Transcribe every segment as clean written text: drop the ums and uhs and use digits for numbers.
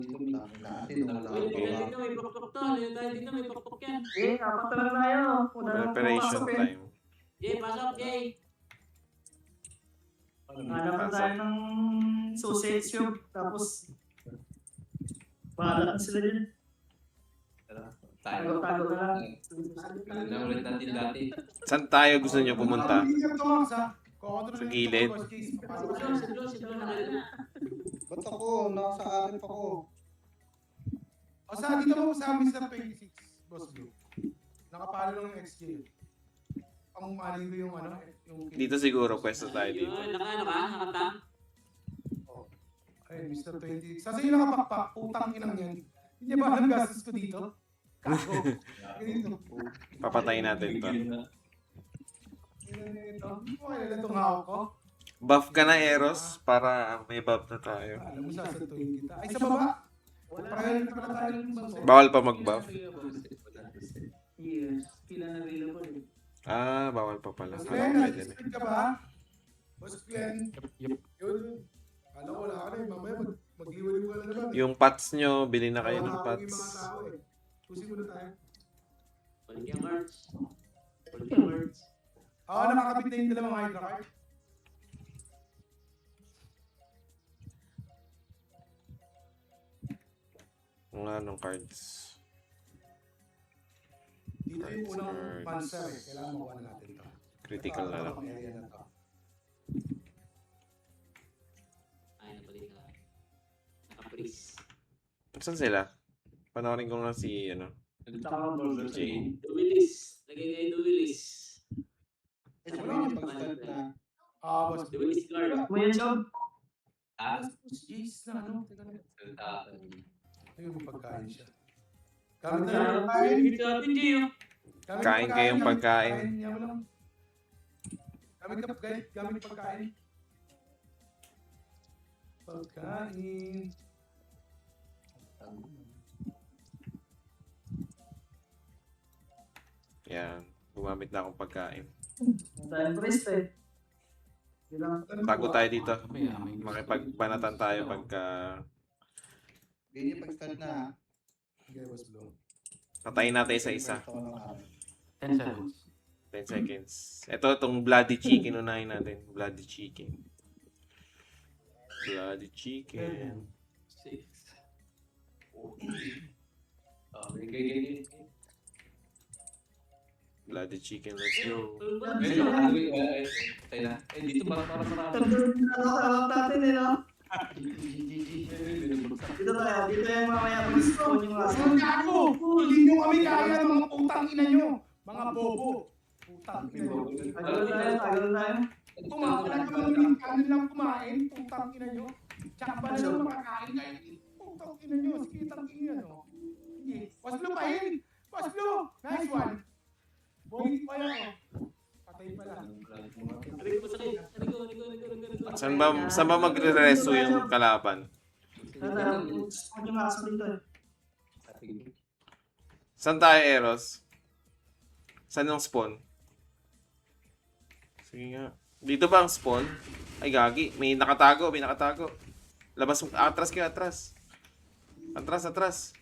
Dati nung wala Uy, pa kaya ba? dito may pakpak to. Lalo tayo dito may pakpak yan. Eh, apat na lang tayo. Wala namang Preparation pumasok eh. time. Jay, pasok, Jay. Hanap na tayo ng sausage tube. Tapos, bahala na sila dyan. Tago-tago na lang. Naulit natin dati. Saan tayo gusto nyo pumunta? Sa gilid. Siglo na kayo na. Ba't ako? Nasa arip ako. O sa dito mo sa Mr. 26, Boss Blue. Nakapalo lang yung XJ. Ang mali ko yung ano, yung... Dito siguro, pwesto tayo dito. Yun, ano ka? Nakatang? Ay, Mr. 26. Sa sa'yo nakapakpak, putang inang yan. Hindi niya ba alam gastos ko dito? Kago. Ganito. Papatayin natin to. Hindi mo kailan itong hawak ko. Buff ka na, Eros, para may buff na tayo. Alam mo, sasantuin kita. Ay, sa baba! Parang na pala tayo ng bangso. Bawal pa mag-buff. Yes, pila na available eh. Ah, bawal pa pala. Boss Kala Glenn, ko pwede na. nag-speed ka ba? Boss Glenn? Yun. Alam ko, wala ka na eh. Mamaya magliwaliw na naman. Yung pots nyo, bili na kayo ng Wala pots. yung mga tao eh. Pusin mo na tayo. Balik yung cards. Balik yung cards. Oo, nakakabit na yung dalawang hydra card. Mga anong cards. Dito yung unang Cards. panzer eh. Kailangan makuha na natin to. Critical na lang. Ito, area na to. Ay, napalik ka. Naka-freeze. Saan sila? Panoorin ko nga si, ano, Jay. Duwilis. Lagay kayo Duwilis. Eh, sabihin niyo pag-start na. Boss. Duwilis card. Kuya Job, Boss Jace na ano. Teka lang. Ayun, may pagkain siya. Gamit na lang. Gamit natin, Jay. Oh. Kain kayong pagkain. Yaman lang. Gamit pagkain. Pagkain. Yan. Gumamit na akong pagkain. dahil priest eh. Bilang Tago tayo dito. Makipagbanatan tayo pagka Hindi niyo pag-start na. Okay, Boss Blue. patayin natin isa-isa. Pwesto ko ng arip. 10 seconds. 10 seconds. Ito, itong bloody chicken unahin natin. Bloody chicken. Bloody chicken. 6. Okay. Bloody chicken, let's go. Dito ba para marami? Nakakawag natin eh, no? Dito tayo, dito yung mamaya mag-spawn yung last. Saan ako? Hindi nyo kami kaya mga putang ina nyo. Mga bobo. Putang ina nyo. Tagal tayo. Kumakain ka lang kanin lang kumain. Putang ina nyo. Tsaka ba na lang makakain kayo. Putang ina nyo. Sige, tangin nyo. No? Sige. Boss Blue, pahin. Boss Blue. Nice one. Bogit pa yan. Patay pa lang. Aray ko, masakit. Aray ko. Saan ba magre-reso yung kalaban? Spawn yung last dito eh. Saan tayo, Eros? Saan yung spawn? Sige nga. Dito ba ang spawn? Ay, gagi. May nakatago. Labas mo. Atras kayo, atras. Atras.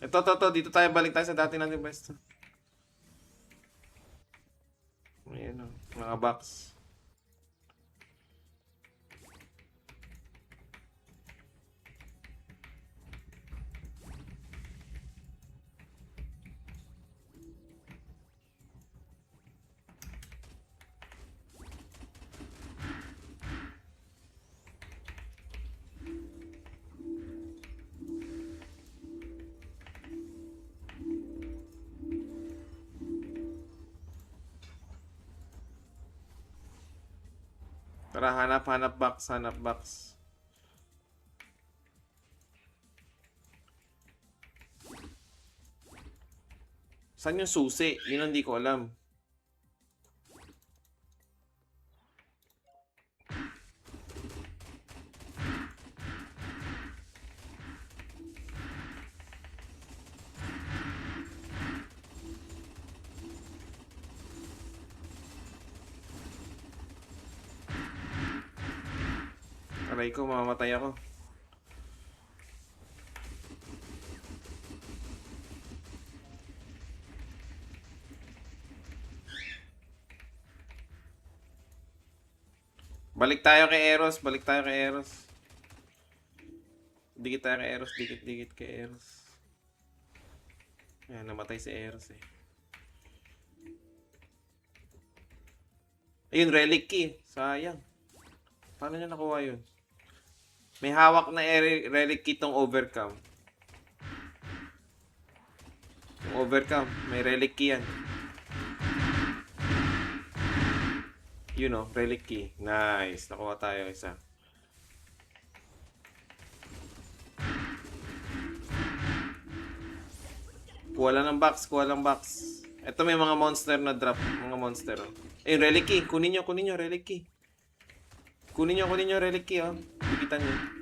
Ito. Dito tayo. Balik tayo sa dati natin pwesto. Ayan o. Mga box. Tara, hanap box. Saan yung susi? Yun ang di ko alam. Aray ko, mamamatay ako. Balik tayo kay Eros, balik tayo kay Eros. Dikit tayo kay Eros, dikit kay Eros. Ayan, namatay si Eros eh. Ayun, relic key. Sayang. Paano niya nakuha yun? May hawak na relic key tong overcome. Yung overcome, may relic key yan. Yun o, relic key. Nice. Nakuha tayo isa. Kuha lang ng box, kuha lang box. Ito may mga monster na drop. Mga monster oh. Ayun, relic key. Kunin nyo, relic key. Kunin nyo, relic key oh. Bigitan nyo.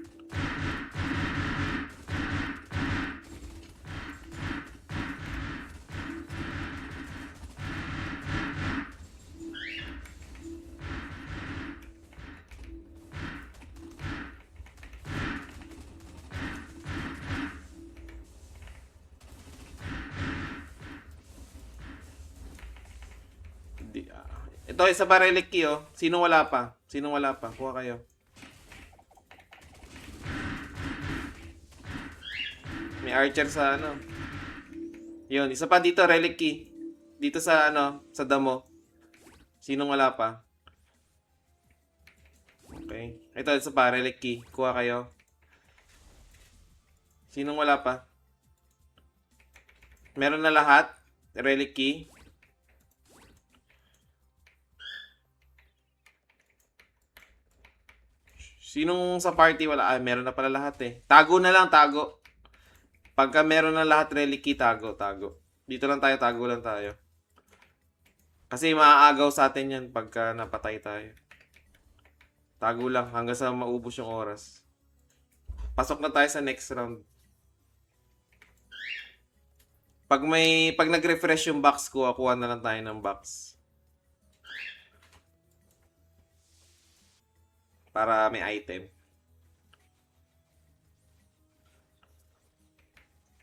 Ito, isa pa relic key, oh. Sino wala pa? Kuha kayo. May archer sa ano. Yun, isa pa dito, relic key. Dito sa ano, sa damo. Sino wala pa? Okay. Ito, isa pa, relic key. Kuha kayo. Sino wala pa? Meron na lahat. Relic key. Sinong sa party wala? Ah, meron na pala lahat eh. Tago na lang, tago. Pagka meron na lahat relic key, tago. Dito lang tayo, tago lang tayo. Kasi maaagaw sa atin yan pagka napatay tayo. Tago lang hanggang sa maubos yung oras. Pasok na tayo sa next round. Pag nag-refresh yung box ko, kuha na lang tayo ng box. Para may item.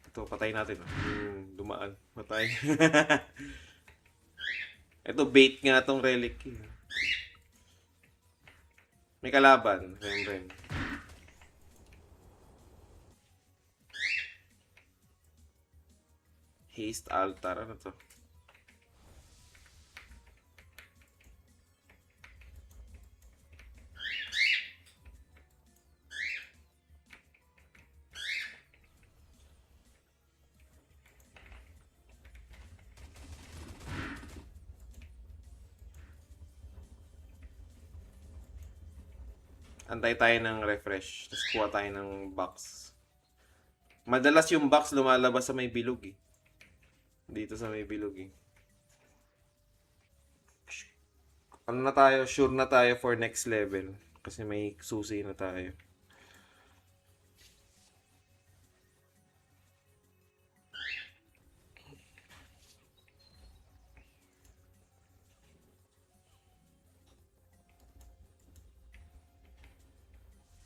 Ito, patay natin. Dumaan. Patay. Ito, bait nga tong relic. May kalaban. Rem. Haste altar. Ano to? Antay tayo ng refresh. Tapos kuha tayo ng box. Madalas yung box lumalabas sa may bilog eh. Dito sa may bilog eh. Ano na tayo? Sure na tayo for next level. Kasi may susi na tayo.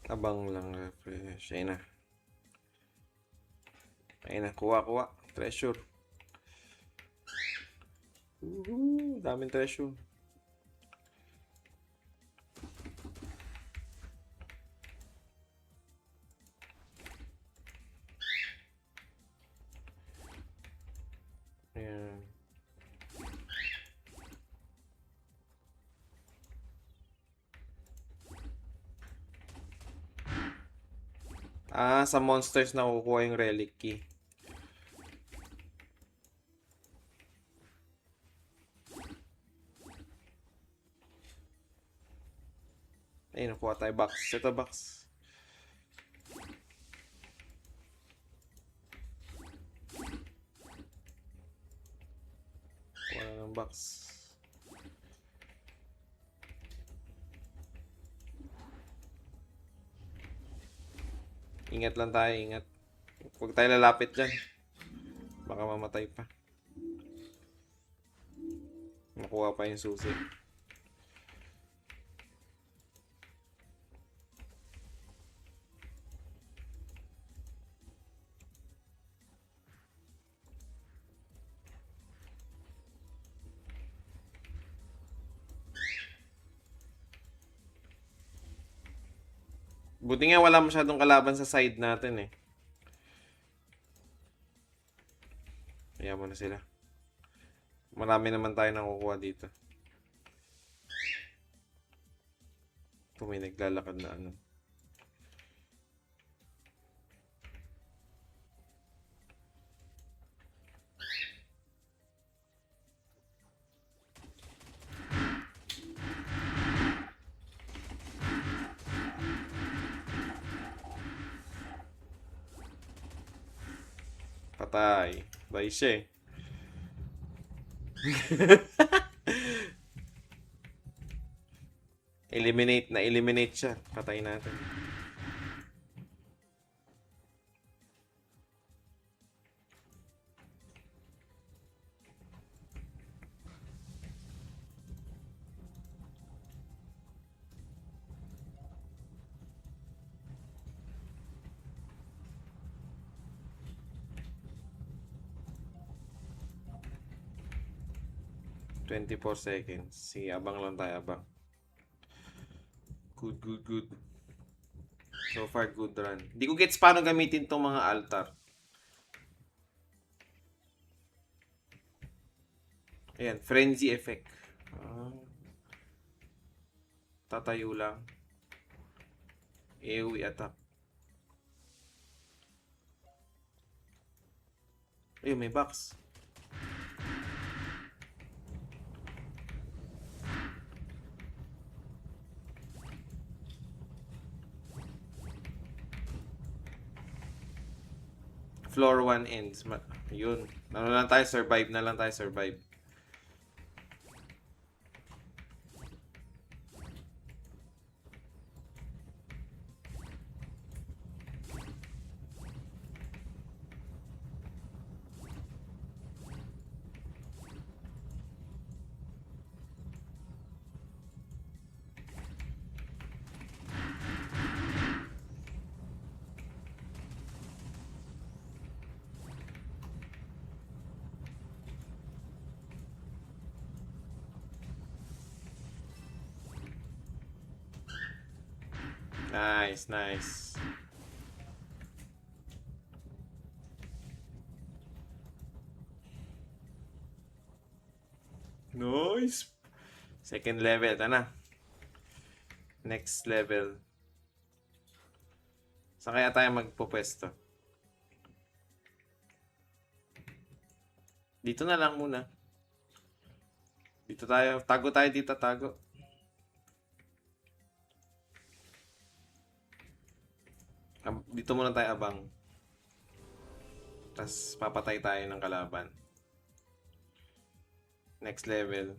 Abang lang refresh. Ayun na. Kuha. Treasure. Daming treasure. Ayan. Sa monsters na kukuha yung relic key. Ayun, nakuha tayo box. Ito box. Kuha na ng box. Ingat lang tayo, ingat. Huwag tayo lalapit dyan. Baka mamatay pa. Nakuha pa yung susi. Buti nga wala masyadong kalaban sa side natin eh. Kaya mo na sila. Marami naman tayo nakukuha dito. Ito may naglalakad na ano. Patay. Patay siya eh. Eliminate siya. Patay natin. ...24 seconds. Sige, abang lang tayo, abang. Good. So far, good run. Hindi ko gets paano gamitin tong mga altar. Ayan, frenzy effect. Tatayo lang. AoE attack. Ayun, may box. Floor 1 ends. Yun. Ano lang tayo, survive na lang tayo, survive. Nice. Nice. Second level. Ito na. Next level. Saan kaya tayo magpupwesto? Dito na lang muna. Dito tayo. Tago tayo dito. Tago. Dito muna tayo abang. Tapos papatay tayo ng kalaban. Next level.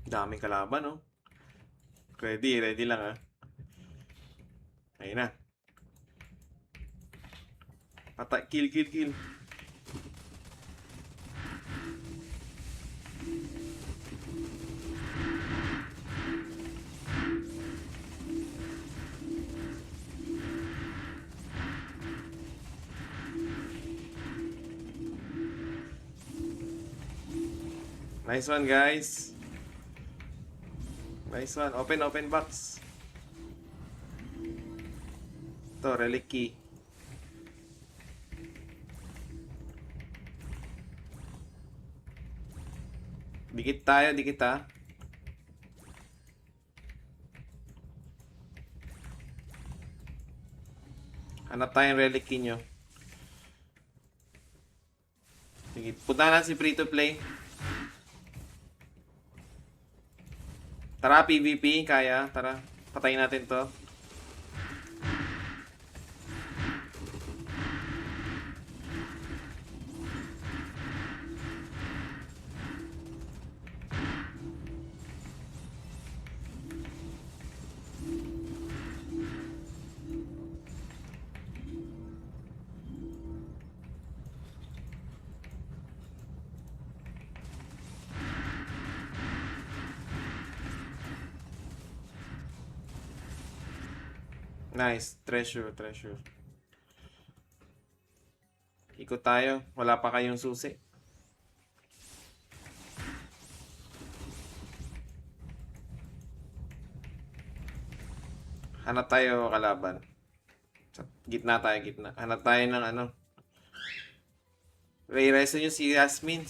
Daming kalaban, oh. Ready lang, ah. Ayun na. Patay, kill. Nice one, guys. Nice one. Open box. Ito, relic key. Dikit ha. Hanap tayong relic key nyo. Sige, punta na si free to play. Tara, PvP. Kaya. Tara. Patayin natin to. Nice. Treasure. Ikot tayo. Wala pa kayong susi. Hanap tayo kalaban. Sa gitna tayo, gitna. Hanap tayo ng ano. Ray-reso nyo si Yasmin.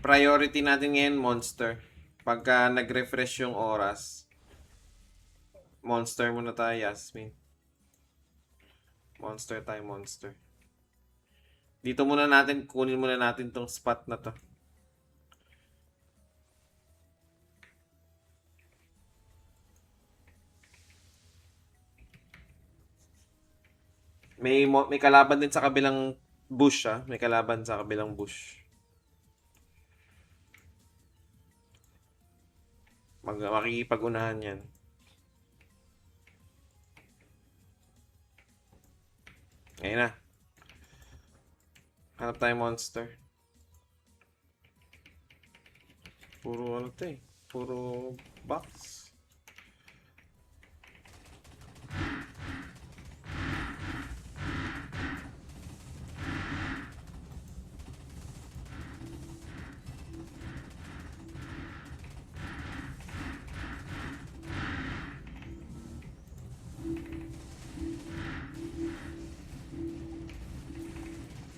Priority natin ngayon, monster. Pagka nag-refresh yung oras, monster muna tayo, Yasmin. Monster tayo, monster. Dito muna natin, kunin muna natin tong spot na to. May kalaban din sa kabilang bush, ah. May kalaban sa kabilang bush. Makikipag-unahan yan. Ngayon na. Hanap tayo monster. Puro ano to eh. Puro box.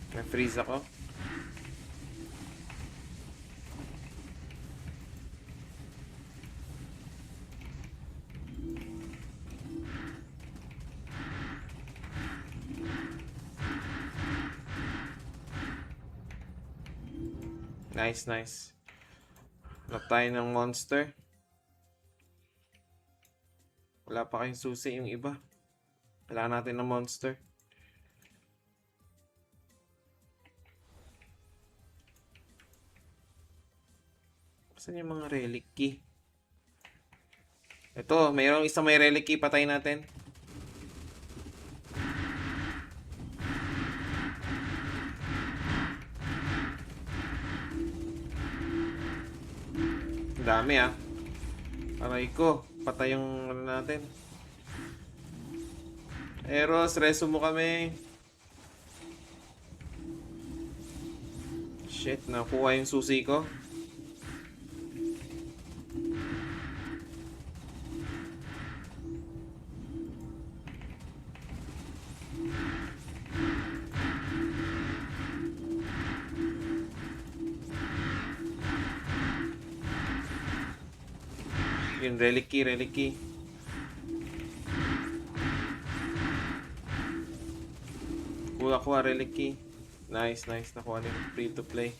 Na-freeze ako. Nice. Hanap tayo ng monster. Wala pa kayong susi yung iba. Kailangan natin ng monster. Saan yung mga relic key? Ito, mayroong isang may relic key. Patayin natin. Ang dami ah. Aray ko. Patay yung ano natin. Eros, reso mo kami. Shit, nakuha yung susi ko. Yun, relic key. Kuha, relic key. Nice. Nakuha din. Free to play.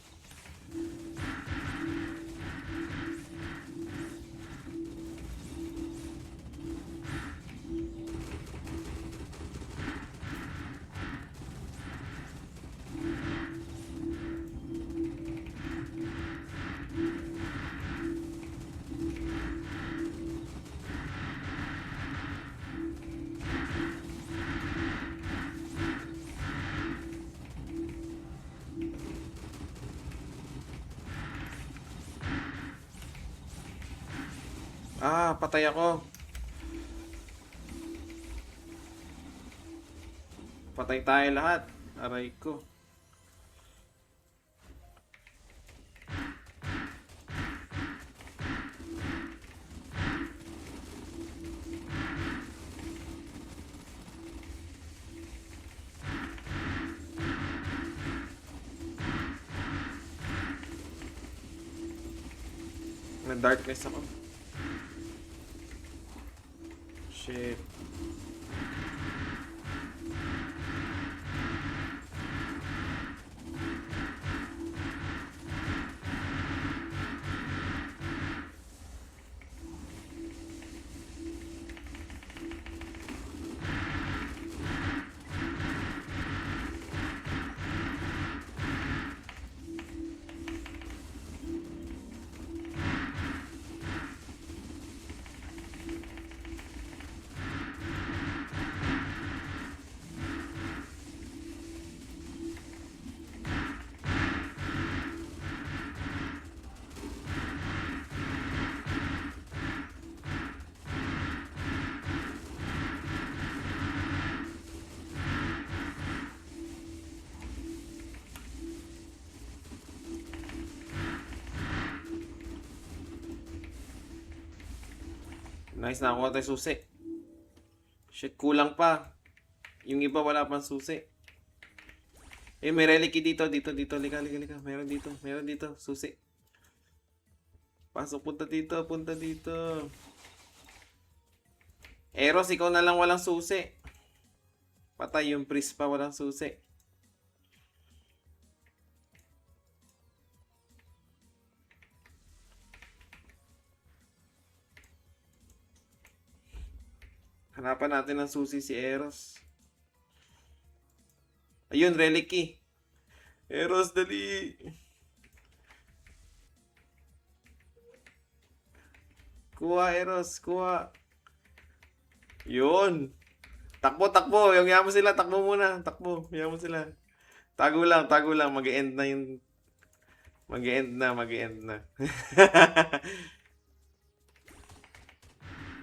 Ah, patay ako. Patay tayo lahat. Aray ko. Na-darkness ako. Shit. Nice, nakakuha tayo susi. Shit, kulang pa. Yung iba wala pang susi. Eh, may relic dito. Lika. Meron dito. Susi. Pasok, punta dito. Eros, ikaw na lang walang susi. Patay yung priest pa, walang susi. Hanapan natin ng susi si Eros. Ayun, relic key. Eros, dali. Kuha, Eros. Kuha. Yun. Takbo. Yung yaman sila. Takbo muna. Yaman sila. Tago lang. Mag-end na yung... Mag-end na.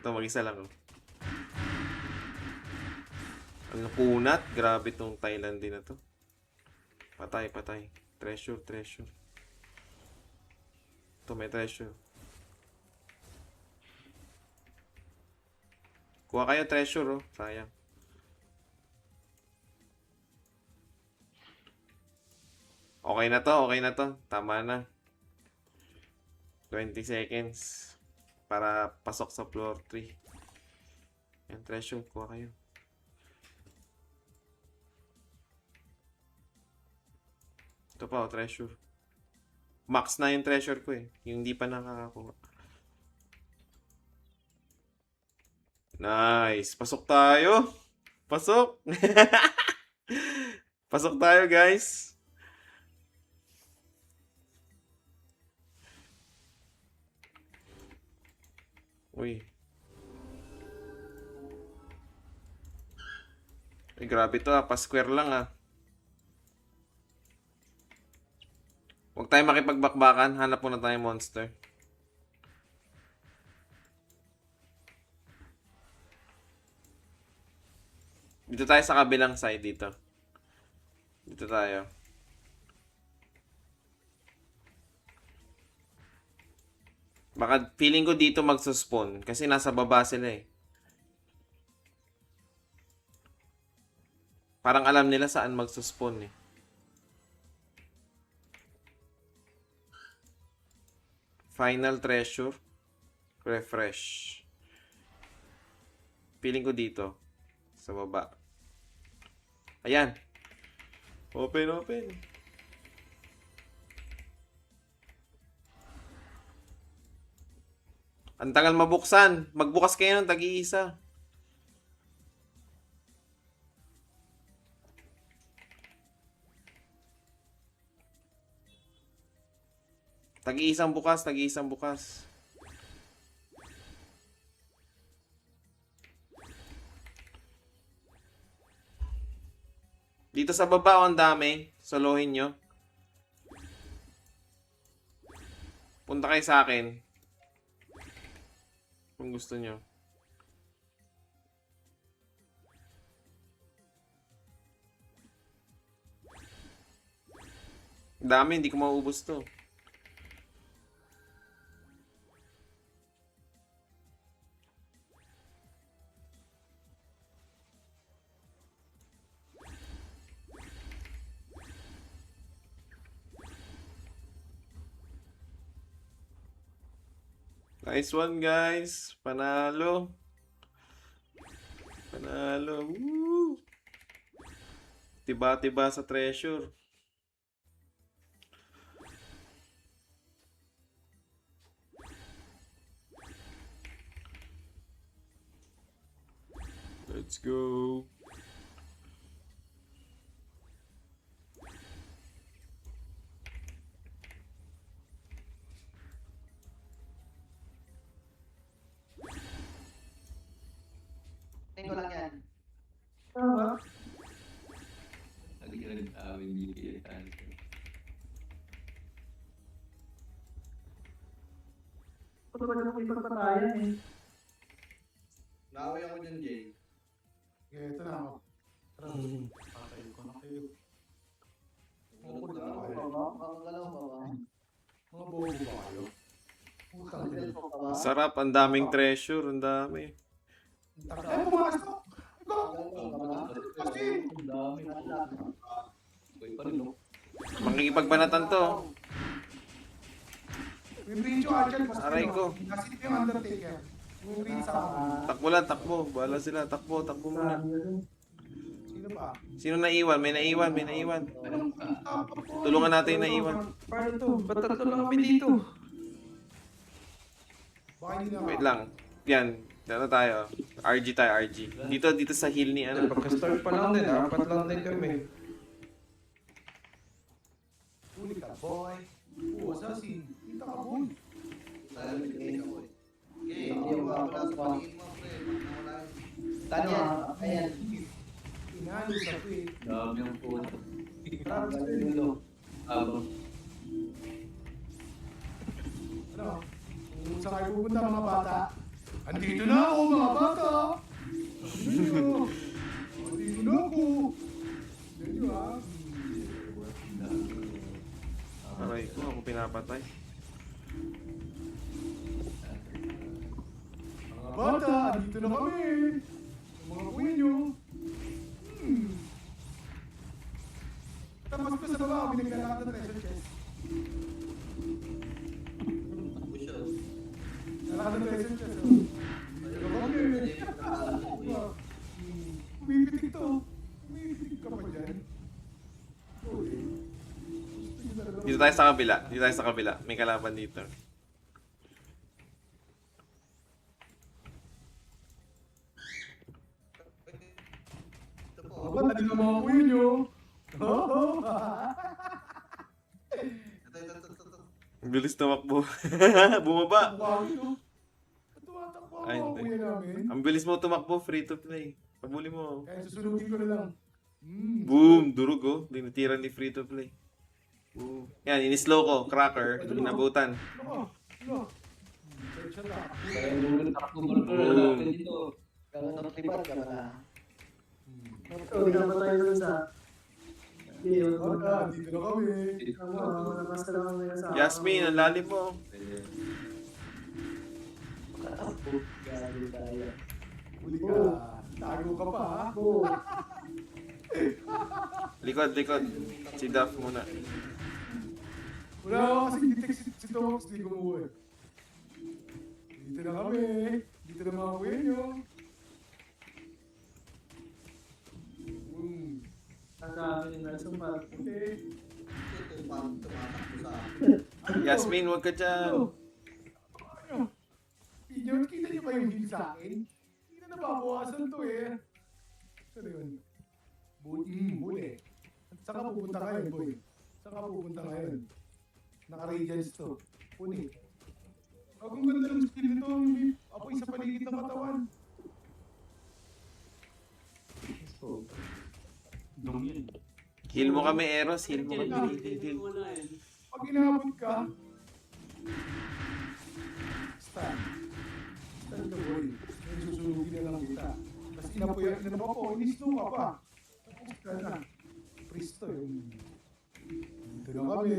Ito, mag-isa lang. Oh. Ang kunat. Grabe tong Thailand din na to. Patay. Treasure. Ito, may treasure. Kuha kayo treasure, oh. Sayang. Okay na to. Tama na. 20 seconds. Para pasok sa floor 3. Yan, treasure. Kuha kayo. Ito pa, oh, treasure. Max na yung treasure ko eh. Yung hindi pa nakakakuha. Nice. Pasok tayo. Pasok tayo, guys. Uy. Ay, grabe to ah. Pa-square lang ah. Huwag tayo makipagbakbakan. Hanap muna tayo monster. Dito tayo sa kabilang side dito. Dito tayo. Baka feeling ko dito magsuspawn. Kasi nasa baba sila eh. Parang alam nila saan magsuspawn eh. Final treasure. Refresh. Feeling ko dito. Sa baba. Ayan. Open. Ang tagal mabuksan. Magbukas kayo ng tag-iisa. Tag-iisang bukas. Dito sa baba, ang dami. Solohin nyo. Punta kayo sa akin. Kung gusto nyo. Dami, hindi ko mauubos to. Nice one, guys. Panalo. Woo! Tiba-tiba sa treasure. Let's go. Tingko lang yan. Tama. Lagi ka nag-awin GPS. Ito ba na ipagpatayan eh. Naaway ako dyan, Jay. Okay, ito na ako. Tara, patayin ko na kayo. Ang galaw pa ba? Mga bobo ba kayo? Putang ina nyo. Sarap, ang daming treasure, ang dami. Ay, pumasok! Go! Kasi, Makikipagbanatan to. may bridge yung Archer. Aray ko. Nasilip yung Undertaker. Yung ring sa akin. Takbo lang, takbo. Bahala sila, takbo muna. Sino ba? Sino naiwan? May naiwan. Tulungan natin yung naiwan. Paano to? Ba't tatlo lang kami dito? Baka hindi na. Wait lang. Yan. Dito tayo. RG tayo, RG. Dito sa hill ni ano. Pagka-start pa lang din, apat lang din kami. Huli ka, boy. Oo, assassin. Kita ka, boy. Inalo sa tweet. Dami ang puto. Parang sa tweet. Abang. Ano? Kung saan kayo pupunta mga bata? Andito na ako mga bata! Andito na ako! Yan nyo ha? Aray ko, ako pinapatay. Mga bata, andito na kami! Mga kuya nyo! Tapos ko sa baba, binaglalakad ng treasure chest. Lalakad ng treasure chest. Andito na kami! Umipitik to! Umipitik ka pa dyan. Uy. Dito tayo sa kabila. May kalaban dito. Aba, tali na mga kuya nyo. Ang bilis tumakbo. Bumaba. Tumatakbo Ay, ang mga hindi. kuya namin. Ang bilis mo tumakbo, free to play. Pabuli mo. Kaya susunugin ko na lang. Boom! Durug oh. Dinitira ni free to play. Boom. Yan, in-slow ko. Cracker. Inabutan. Ano? Ano? Headshot ah. Boom. Bata, dito na kami. Yasmin, ang lalim mo. Huli ka. Tago ka pa ha. Likod. Si Duff muna. Wala ako kasi detect si Tomox, di ko umuwi. Dito na kami. Dito na mga kuya nyo. Okay. Yasmin, huwag ka dyan. Ano? Kita niyo ba yung heal sa akin? Hindi na nababawasan to eh. Saan yun? Huli. Saan ka pupunta ngayon, boy? Saan ka pupunta ngayon? Naka-radiance to. Huli. Ang ganda ng skill nito, may apoy sa paligid ng katawan. Heal mo kami, Eros. Heal mo kami. Heal. Pag inabot ka, stun. Stun ka, boy. Ngayon susunugin na lang kita. Tapos inapoyan na naman ako, inisno ka pa. Tapos ka na. Pristo yun. Dito na kami.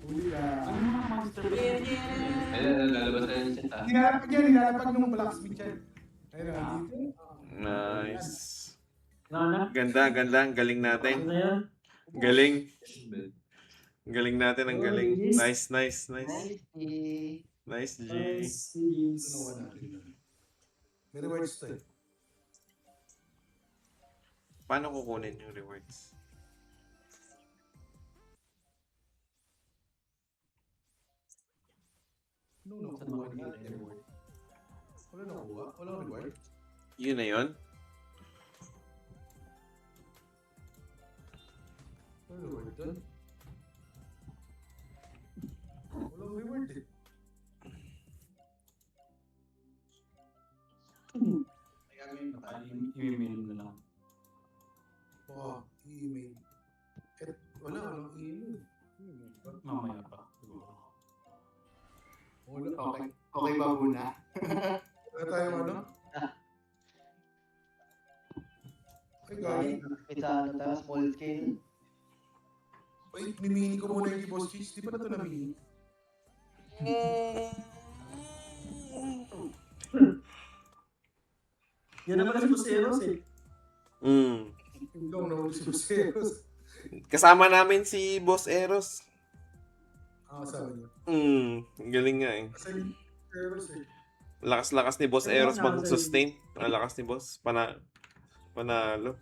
Huli ka. Ayun, lalabas na yung chat ah. Nilalapag ng blacksmith yan. Ayun na, dito. Nice. Ganda. Ang galing natin. Galing. Galing natin, ang galing. Nice. Nice, G. May rewards to eh. Paano kukunin yung rewards? Ano nakuha niya? Reward. Wala nakuha? Walang reward? Yun na yun? Walang reward doon? Walang reward eh. I-email na lang. Oh, email. Walang email. Mamaya pa. Siguro. Okay. Okay ba muna? Wala tayo ano? Ay, gagi. Kita ano tayo, small scale. Uy, mimini ko muna yung Boss Cheese. Di ba na ito namini? Yan naman si Buseros eh. Ikaw na si Buseros. Kasama namin si Boss Eros. Sabi niyo. Galing nga eh. Kasi Buseros eh. Lakas-lakas ni Boss Eros mag-sustain. Ang lakas ni Boss. Panalo.